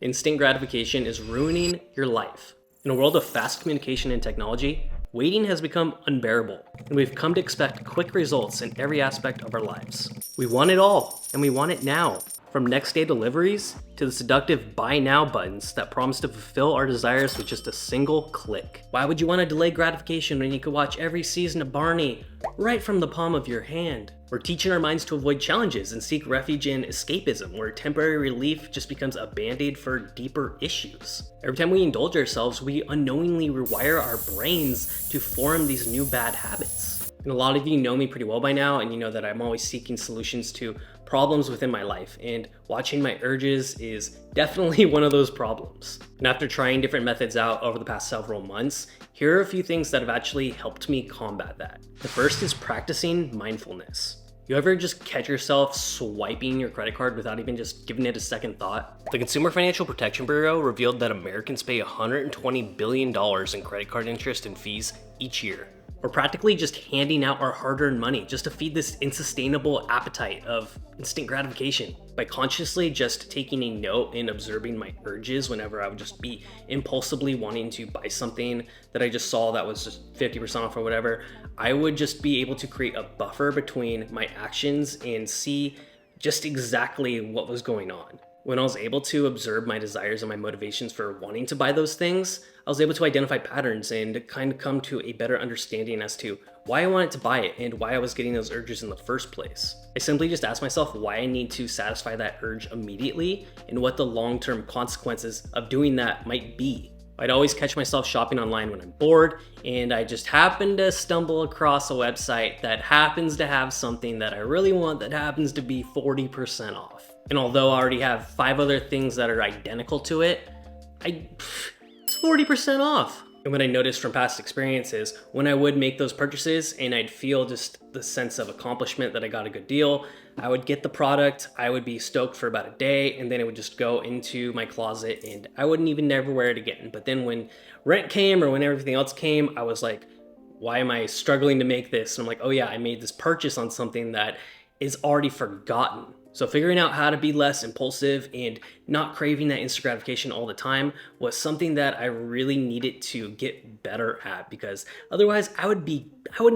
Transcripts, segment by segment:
Instant gratification is ruining your life. In a world of fast communication and technology, waiting has become unbearable, and we've come to expect quick results in every aspect of our lives. We want it all, and we want it now. From next day deliveries to the seductive buy now buttons that promise to fulfill our desires with just a single click. Why would you want to delay gratification when you could watch every season of Barney right from the palm of your hand? We're teaching our minds to avoid challenges and seek refuge in escapism, where temporary relief just becomes a band-aid for deeper issues. Every time we indulge ourselves, we unknowingly rewire our brains to form these new bad habits. And a lot of you know me pretty well by now, and you know that I'm always seeking solutions to problems within my life, and watching my urges is definitely one of those problems. And after trying different methods out over the past several months, here are a few things that have actually helped me combat that. The first is practicing mindfulness. You ever just catch yourself swiping your credit card without even just giving it a second thought? The Consumer Financial Protection Bureau revealed that Americans pay $120 billion in credit card interest and fees each year. We're practically just handing out our hard-earned money just to feed this unsustainable appetite of instant gratification. By consciously just taking a note and observing my urges whenever I would just be impulsively wanting to buy something that I just saw that was just 50% off or whatever, I would just be able to create a buffer between my actions and see just exactly what was going on. When I was able to observe my desires and my motivations for wanting to buy those things, I was able to identify patterns and kind of come to a better understanding as to why I wanted to buy it and why I was getting those urges in the first place. I simply just asked myself why I need to satisfy that urge immediately and what the long-term consequences of doing that might be. I'd always catch myself shopping online when I'm bored, and I just happen to stumble across a website that happens to have something that I really want that happens to be 40% off. And although I already have 5 other things that are identical to it, it's 40% off. And what I noticed from past experiences, when I would make those purchases and I'd feel just the sense of accomplishment that I got a good deal, I would get the product, I would be stoked for about a day, and then it would just go into my closet and I wouldn't even never wear it again. But then when rent came or when everything else came, I was like, why am I struggling to make this? And I'm like, oh yeah, I made this purchase on something that is already forgotten. So figuring out how to be less impulsive and not craving that instant gratification all the time was something that I really needed to get better at, because otherwise I wouldn't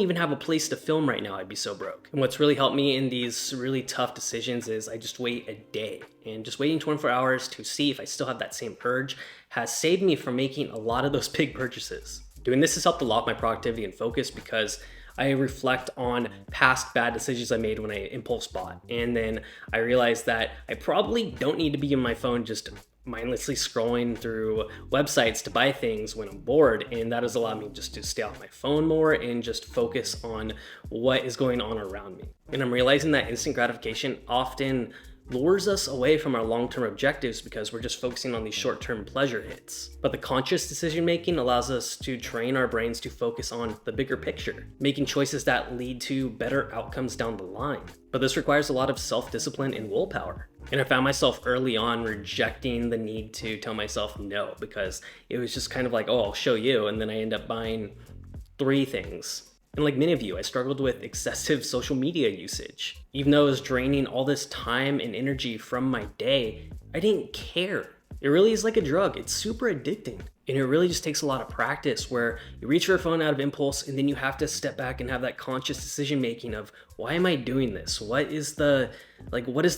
even have a place to film right now. I'd be so broke. And what's really helped me in these really tough decisions is I just wait a day, and just waiting 24 hours to see if I still have that same urge has saved me from making a lot of those big purchases. Doing this has helped a lot my productivity and focus, because I reflect on past bad decisions I made when I impulse bought. And then I realized that I probably don't need to be on my phone just mindlessly scrolling through websites to buy things when I'm bored. And that has allowed me just to stay off my phone more and just focus on what is going on around me. And I'm realizing that instant gratification often lures us away from our long-term objectives because we're just focusing on these short-term pleasure hits. But the conscious decision-making allows us to train our brains to focus on the bigger picture, making choices that lead to better outcomes down the line. But this requires a lot of self-discipline and willpower. And I found myself early on rejecting the need to tell myself no, because it was just kind of like, oh, I'll show you, and then I end up buying 3 things. And like many of you, I struggled with excessive social media usage. Even though it was draining all this time and energy from my day, I didn't care. It really is like a drug. It's super addicting. And it really just takes a lot of practice, where you reach for your phone out of impulse and then you have to step back and have that conscious decision making of, why am I doing this? What is the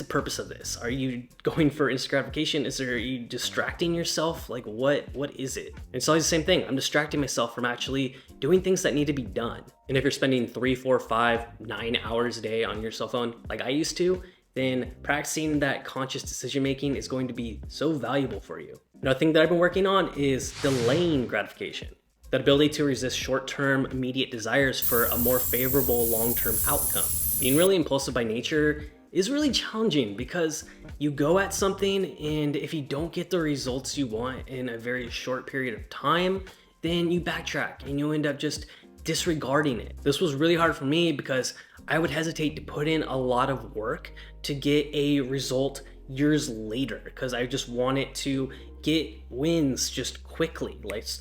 purpose of this? Are you going for instant gratification? Are you distracting yourself? Like what is it? And it's always the same thing. I'm distracting myself from actually doing things that need to be done. And if you're spending 3, 4, 5, 9 hours a day on your cell phone, like I used to, then practicing that conscious decision making is going to be so valuable for you. Another thing that I've been working on is delaying gratification. That ability to resist short-term immediate desires for a more favorable long-term outcome. Being really impulsive by nature is really challenging, because you go at something and if you don't get the results you want in a very short period of time, then you backtrack and you end up just disregarding it. This was really hard for me because I would hesitate to put in a lot of work to get a result years later, because I just wanted to get wins just quickly. Let's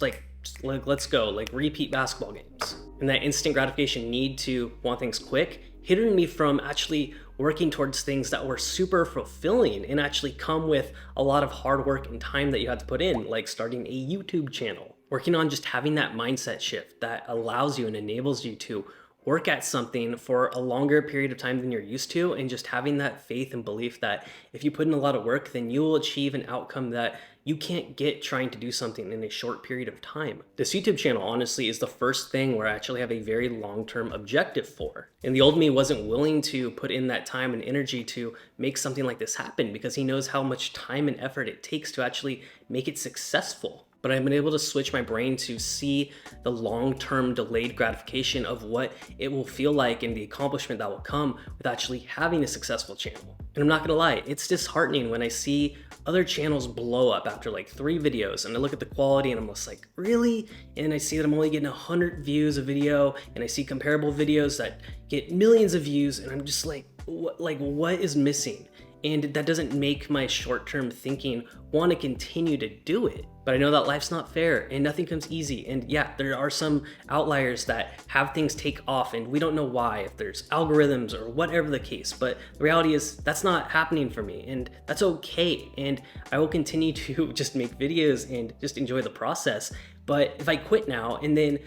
go, like repeat basketball games. And that instant gratification need to want things quick hindered me from actually working towards things that were super fulfilling and actually come with a lot of hard work and time that you had to put in, like starting a YouTube channel. Working on just having that mindset shift that allows you and enables you to work at something for a longer period of time than you're used to, and just having that faith and belief that if you put in a lot of work, then you will achieve an outcome that you can't get trying to do something in a short period of time. This YouTube channel, honestly, is the first thing where I actually have a very long-term objective for. And the old me wasn't willing to put in that time and energy to make something like this happen because he knows how much time and effort it takes to actually make it successful. But I've been able to switch my brain to see the long-term delayed gratification of what it will feel like and the accomplishment that will come with actually having a successful channel. And I'm not gonna lie, it's disheartening when I see other channels blow up after like 3 videos and I look at the quality and I'm just like, really? And I see that I'm only getting 100 views a video, and I see comparable videos that get millions of views, and I'm just like, what is missing? And that doesn't make my short-term thinking want to continue to do it. But I know that life's not fair and nothing comes easy. And yeah, there are some outliers that have things take off and we don't know why, if there's algorithms or whatever the case. But the reality is that's not happening for me, and that's okay. And I will continue to just make videos and just enjoy the process. But if I quit now and then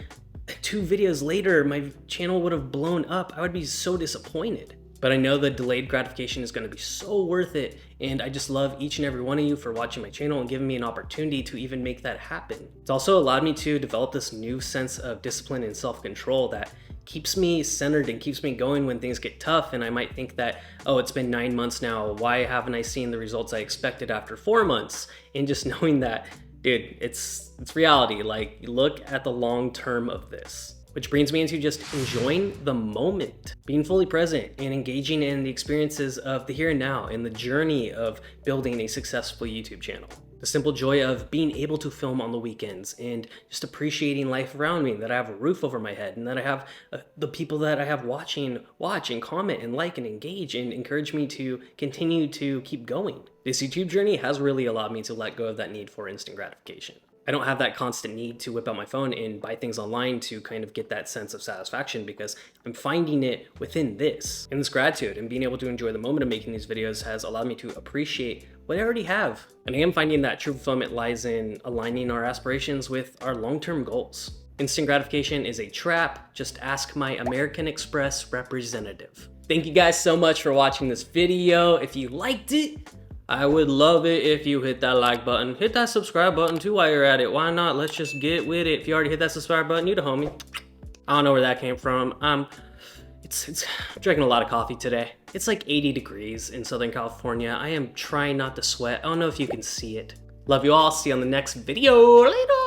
2 videos later my channel would have blown up, I would be so disappointed. But I know the delayed gratification is going to be so worth it, and I just love each and every one of you for watching my channel and giving me an opportunity to even make that happen. It's also allowed me to develop this new sense of discipline and self-control that keeps me centered and keeps me going when things get tough, and I might think that, oh, it's been 9 months now, why haven't I seen the results I expected after 4 months? And just knowing that, dude, it's reality. Like, look at the long term of this. Which brings me into just enjoying the moment, being fully present and engaging in the experiences of the here and now and the journey of building a successful YouTube channel. The simple joy of being able to film on the weekends and just appreciating life around me, that I have a roof over my head and that I have the people that I have watch and comment and like and engage and encourage me to continue to keep going. This YouTube journey has really allowed me to let go of that need for instant gratification. I don't have that constant need to whip out my phone and buy things online to kind of get that sense of satisfaction, because I'm finding it within this. And this gratitude and being able to enjoy the moment of making these videos has allowed me to appreciate what I already have. And I am finding that true fulfillment lies in aligning our aspirations with our long-term goals. Instant gratification is a trap. Just ask my American Express representative. Thank you guys so much for watching this video. If you liked it, I would love it if you hit that like button. Hit that subscribe button too while you're at it. Why not? Let's just get with it. If you already hit that subscribe button, you the homie. I don't know where that came from. I'm drinking a lot of coffee today. It's like 80 degrees in Southern California. I am trying not to sweat. I don't know if you can see it. Love you all. See you on the next video. Later.